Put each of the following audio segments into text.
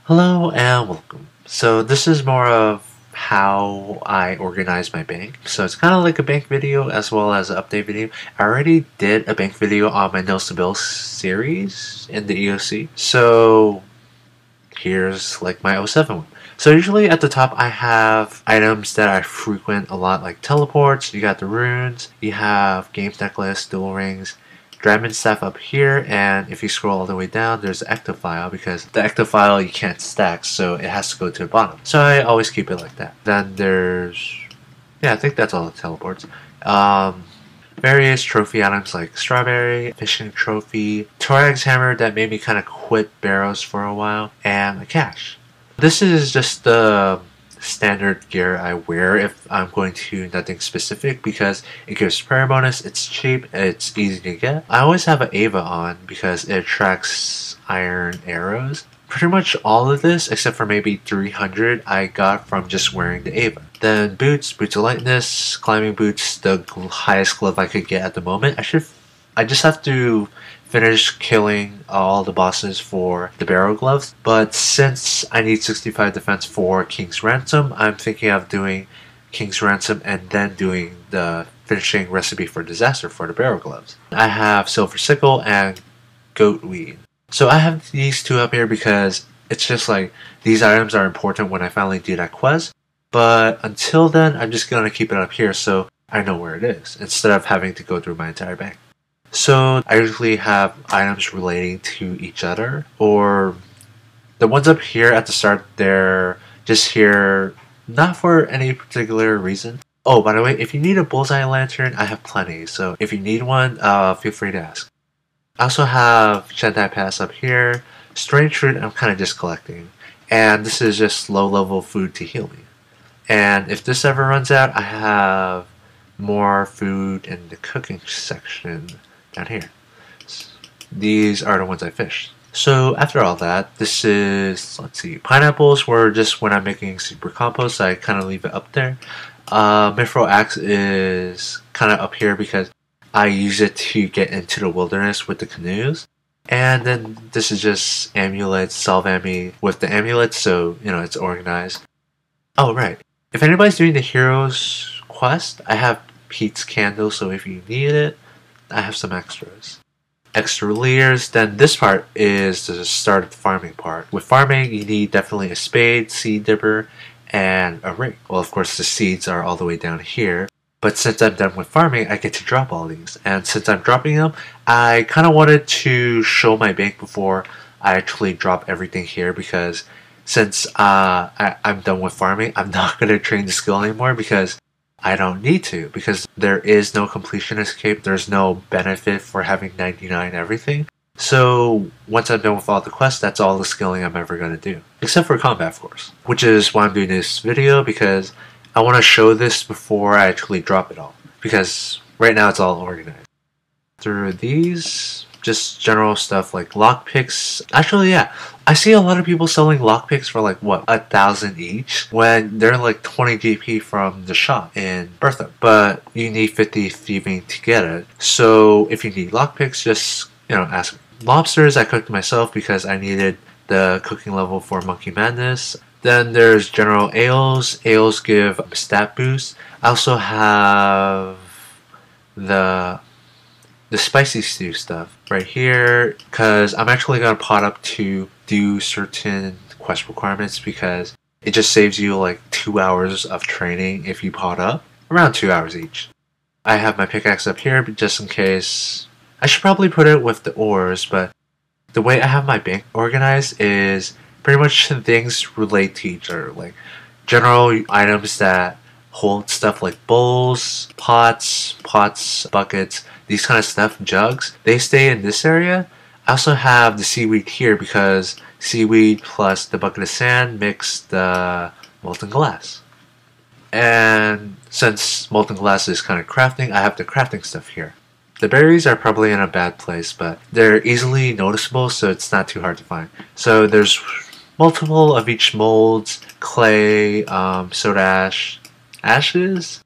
Hello and welcome. So this is more of how I organize my bank. So it's kind of like a bank video as well as an update video. I already did a bank video on my Nose to Bill series in the EOC. So here's like my 07 one. So usually at the top I have items that I frequent a lot, like teleports, you got the runes, you have games necklace, dual rings, Dragon staff up here, and if you scroll all the way down, there's the active file, because the active file you can't stack, so it has to go to the bottom. So I always keep it like that. Then there's, yeah, I think that's all the teleports. Various trophy items like strawberry, fishing trophy, Torag's hammer that made me kind of quit barrows for a while, and a cache. This is just the standard gear I wear if I'm going to nothing specific, because it gives prayer bonus, it's cheap, it's easy to get. I always have an Ava on because it attracts iron arrows. Pretty much all of this, except for maybe 300, I got from just wearing the Ava. Then boots of lightness, climbing boots, the highest glove I could get at the moment. I just have to finish killing all the bosses for the barrel gloves, but since I need 65 defense for King's Ransom, I'm thinking of doing King's Ransom and then doing the finishing recipe for disaster for the barrel gloves. I have silver sickle and goat weed. So I have these two up here because it's just like these items are important when I finally do that quest, but until then I'm just gonna keep it up here so I know where it is instead of having to go through my entire bank. So I usually have items relating to each other, or the ones up here at the start, they're just here not for any particular reason. Oh, by the way, if you need a Bullseye Lantern, I have plenty, so if you need one, feel free to ask. I also have Shantai Pass up here. Strange Fruit I'm kind of just collecting, and this is just low level food to heal me. And if this ever runs out, I have more food in the cooking section down here. These are the ones I fished. So after all that, this is, let's see, pineapples were just when I'm making super compost, I kind of leave it up there. Mithril Axe is kind of up here because I use it to get into the wilderness with the canoes. And then this is just amulets, salve with the amulets, so you know it's organized. Oh right, if anybody's doing the Heroes quest, I have Pete's candle, so if you need it, I have some extras. Extra layers, then this part is the start of the farming part. With farming, you need definitely a spade, seed dipper, and a ring. Well, of course, the seeds are all the way down here, but since I'm done with farming, I get to drop all these. And since I'm dropping them, I kind of wanted to show my bank before I actually drop everything here, because since I'm done with farming, I'm not going to train the skill anymore because I don't need to, because there is no completion escape, there's no benefit for having 99 everything. So once I'm done with all the quests, that's all the skilling I'm ever going to do. Except for combat, of course. Which is why I'm doing this video, because I want to show this before I actually drop it all. Because right now it's all organized. Through these, just general stuff like lockpicks. Actually, yeah, I see a lot of people selling lockpicks for like, what, 1,000 each, when they're like 20 GP from the shop in Bertha. But you need 50 thieving to get it. So if you need lockpicks, just, you know, ask. Lobsters I cooked myself because I needed the cooking level for Monkey Madness. Then there's general ales. Ales give stat boost. I also have the spicy stew stuff right here, because I'm actually going to pot up to do certain quest requirements, because it just saves you like 2 hours of training if you pot up, around 2 hours each. I have my pickaxe up here just in case. I should probably put it with the ores, but the way I have my bank organized is pretty much things relate to each other, like general items that hold stuff like bowls, pots, buckets, these kind of stuff, jugs. They stay in this area. I also have the seaweed here because seaweed plus the bucket of sand mix the molten glass. And since molten glass is kind of crafting, I have the crafting stuff here. The berries are probably in a bad place, but they're easily noticeable, so it's not too hard to find. So there's multiple of each molds, clay, soda ash, ashes,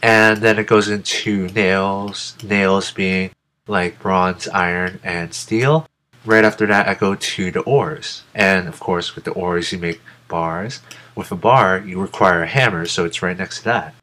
and then it goes into nails being like bronze, iron, and steel. right after that I go to the ores. And of course with the ores you make bars. With a bar you require a hammer, so it's right next to that.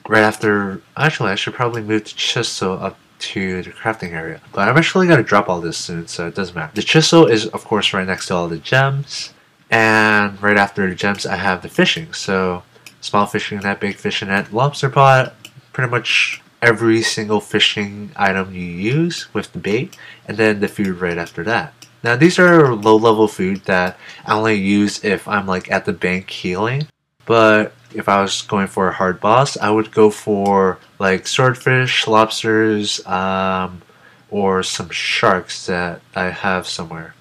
Right after, actually I should probably move the chisel up to the crafting area. But I'm actually going to drop all this soon, so it doesn't matter. The chisel is of course right next to all the gems. And right after the gems I have the fishing. So small fishing net, big fishing net, lobster pot, pretty much every single fishing item you use with the bait. And then the food right after that. Now these are low level food that I only use if I'm like at the bank healing. But if I was going for a hard boss, I would go for like swordfish, lobsters, or some sharks that I have somewhere.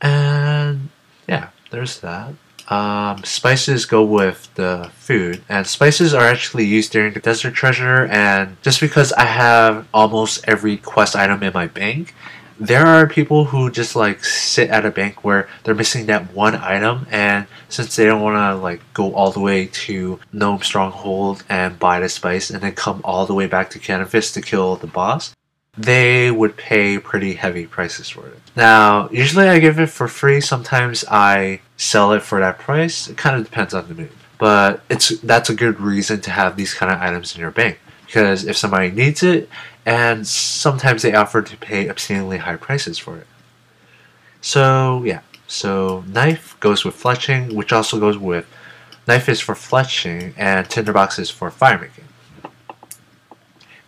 And yeah, there's that. Spices go with the food, and spices are actually used during the desert treasure. And just because I have almost every quest item in my bank, there are people who just like sit at a bank where they're missing that one item, and since they don't want to like go all the way to Gnome Stronghold and buy the spice and then come all the way back to Candlestick to kill the boss, they would pay pretty heavy prices for it. Now, usually I give it for free. Sometimes I sell it for that price. It kind of depends on the mood. But that's a good reason to have these kind of items in your bank. Because if somebody needs it, and sometimes they offer to pay obscenely high prices for it. So yeah, so knife goes with fletching, which also goes with, knife is for fletching and tinderbox is for fire making.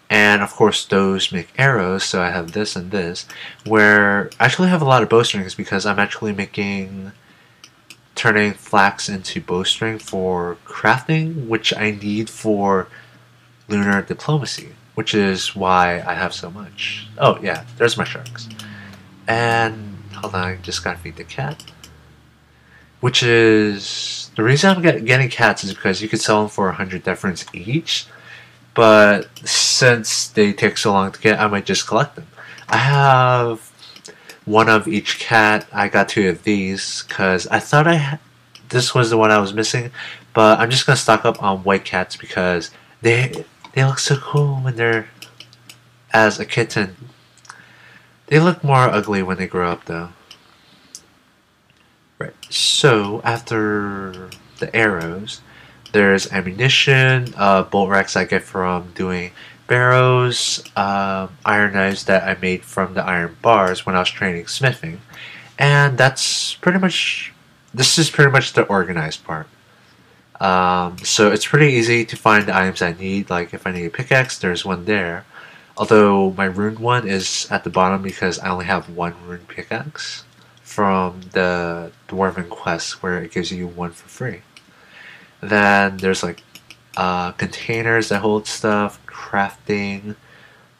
And of course those make arrows, so I have this and this, where I actually have a lot of bowstrings because I'm actually turning flax into bowstring for crafting, which I need for lunar diplomacy, which is why I have so much. Oh yeah, there's my sharks. And hold on, I just gotta feed the cat. Which is, the reason I'm getting cats is because you could sell them for 100 difference each. But since they take so long to get, I might just collect them. I have one of each cat. I got 2 of these because I thought this was the one I was missing. But I'm just gonna stock up on white cats because they look so cool when they're as a kitten. They look more ugly when they grow up though. Right, so after the arrows, there's ammunition, bolt racks I get from doing barrows, iron knives that I made from the iron bars when I was training smithing. And that's pretty much, this is pretty much the organized part. So it's pretty easy to find the items I need. Like if I need a pickaxe, there's one there. Although my rune one is at the bottom because I only have one rune pickaxe from the Dwarven quest where it gives you one for free. Then there's like containers that hold stuff, crafting,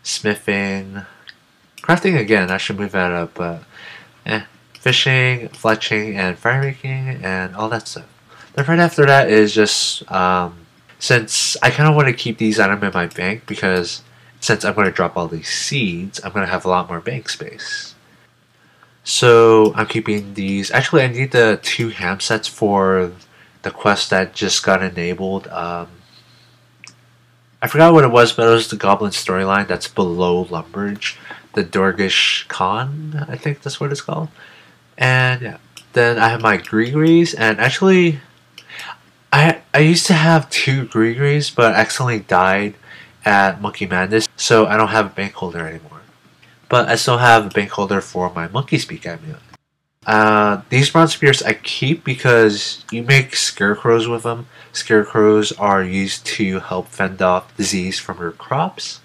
smithing. Crafting again, I should move that up, but fishing, fletching, and fire making, and all that stuff. Then right after that is just, since I kind of want to keep these items in my bank because since I'm going to drop all these seeds, I'm going to have a lot more bank space. So I'm keeping these. Actually, I need the 2 ham sets for the quest that just got enabled. I forgot what it was, but it was the Goblin storyline that's below Lumbridge. The Dorgish Khan, I think that's what it's called. And yeah, then I have my Grigories, and actually I used to have 2 Grigories, but accidentally died at Monkey Madness, so I don't have a bank holder anymore. But I still have a bank holder for my Monkey Speak amulet. These bronze spears I keep because you make scarecrows with them. Scarecrows are used to help fend off disease from your crops.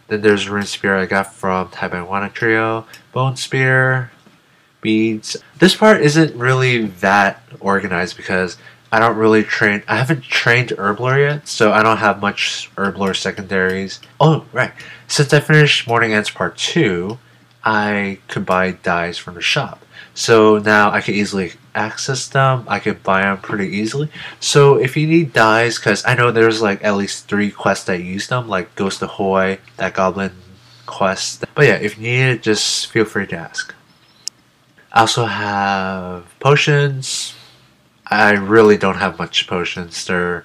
Then there's a rune spear I got from Taibanwana Trio, bone spear, beads. This part isn't really that organized because I don't really train. I haven't trained Herbler yet, so I don't have much Herbler secondaries. Oh, right. Since I finished Morning Ends Part 2, I could buy dyes from the shop. So now I can easily access them. I could buy them pretty easily. So if you need dyes, because I know there's like at least 3 quests that use them, like Ghost Ahoy, that Goblin quest. But yeah, if you need it, just feel free to ask. I also have potions. I really don't have much potions. They're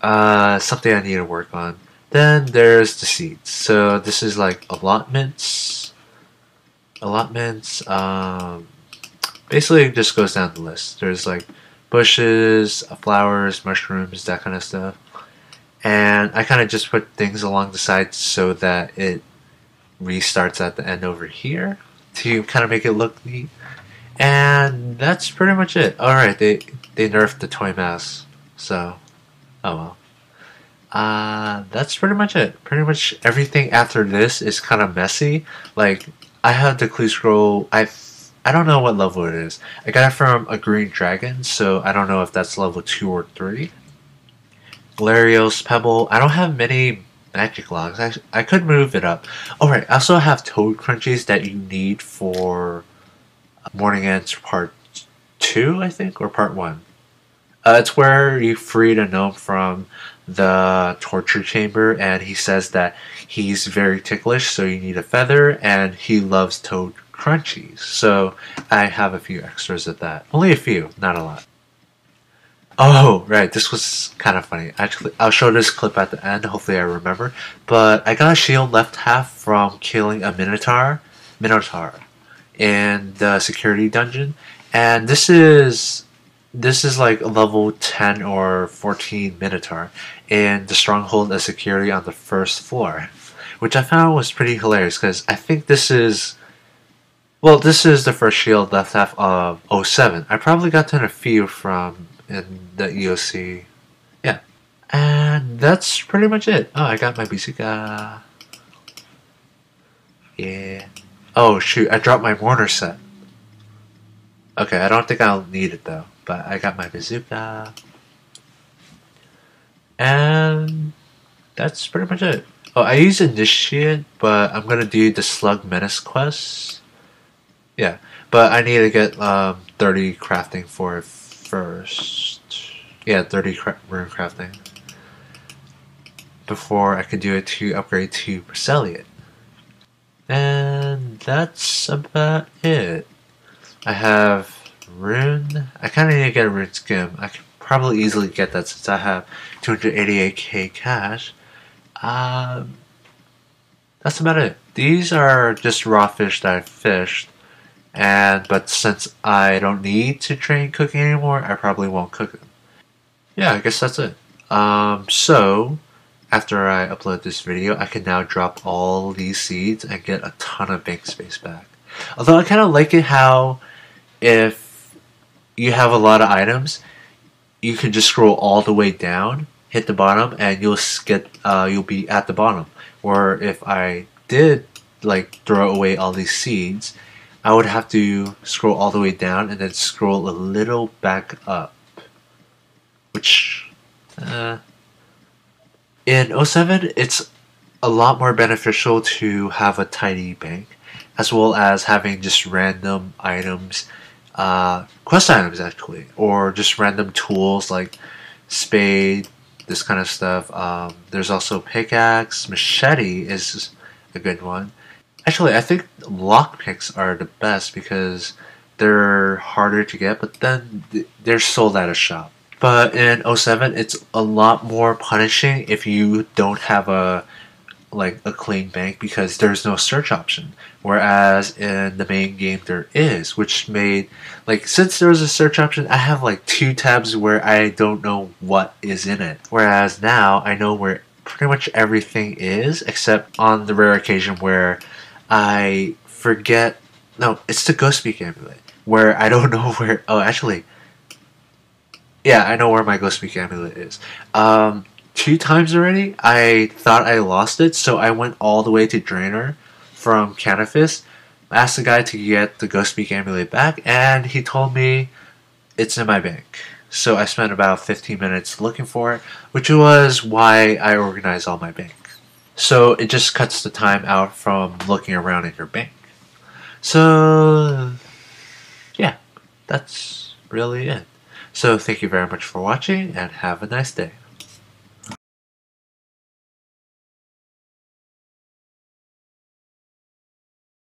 something I need to work on. Then there's the seeds. So this is like allotments. allotments, basically it just goes down the list. There's like bushes, flowers, mushrooms, that kind of stuff. And I kind of just put things along the sides so that it restarts at the end over here to kind of make it look neat. And that's pretty much it. Alright, they nerfed the toy mouse. So, oh well. That's pretty much it. Pretty much everything after this is kind of messy. Like, I have the clue scroll. I don't know what level it is. I got it from a green dragon, so I don't know if that's level 2 or 3. Galarios, Pebble. I don't have many magic logs. I could move it up. Alright, I also have toad crunchies that you need for Morning Ends Part 2, I think, or Part 1. It's where you freed a gnome from the torture chamber, and he says that he's very ticklish, so you need a feather, and he loves toad crunchies. So I have a few extras of that. Only a few, not a lot. Oh, right, this was kind of funny. Actually, I'll show this clip at the end, hopefully I remember. But I got a shield left half from killing a Minotaur in the security dungeon. And this is like a level 10 or 14 Minotaur in the stronghold of security on the first floor. Which I found was pretty hilarious because I think this is... Well, this is the first shield left half of 07. I probably gotten a few from in the EOC. Yeah. And that's pretty much it. Oh, I got my bazooka. Yeah. Oh, shoot. I dropped my mortar set. Okay, I don't think I'll need it, though. But I got my bazooka. And that's pretty much it. Oh, I use Initiate, but I'm gonna do the Slug Menace quest. Yeah, but I need to get 30 crafting for it first. Yeah, 30 rune crafting before I can do it to upgrade to Miscellaneous. And that's about it. I have rune. I kind of need to get a rune skim. I can probably easily get that since I have 288k cash. That's about it. These are just raw fish that I fished. But since I don't need to train cooking anymore, I probably won't cook them. Yeah, I guess that's it. So after I upload this video, I can now drop all these seeds and get a ton of bank space back. Although I kind of like it how if you have a lot of items, you can just scroll all the way down, hit the bottom, and you'll be at the bottom. Or if I did like throw away all these seeds, I would have to scroll all the way down and then scroll a little back up. Which, in 07, it's a lot more beneficial to have a tidy bank, as well as having just random items, quest items actually, or just random tools like spade, this kind of stuff. There's also pickaxe, machete is a good one. Actually, I think lockpicks are the best because they're harder to get, but then they're sold at a shop. But in 07, it's a lot more punishing if you don't have a clean bank because there's no search option. Whereas in the main game there is, which made since there's a search option, I have 2 tabs where I don't know what is in it. Whereas now I know where pretty much everything is, except on the rare occasion where I forget. No, it's the Ghostbeak amulet where I don't know where. Oh, actually, yeah, I know where my Ghostbeak amulet is. 2 times already, I thought I lost it, so I went all the way to Draenor from Candlestick, asked the guy to get the Ghostbeak amulet back, and he told me it's in my bank. So I spent about 15 minutes looking for it, which was why I organized all my bank. So it just cuts the time out from looking around in your bank. So yeah, that's really it. So thank you very much for watching and have a nice day.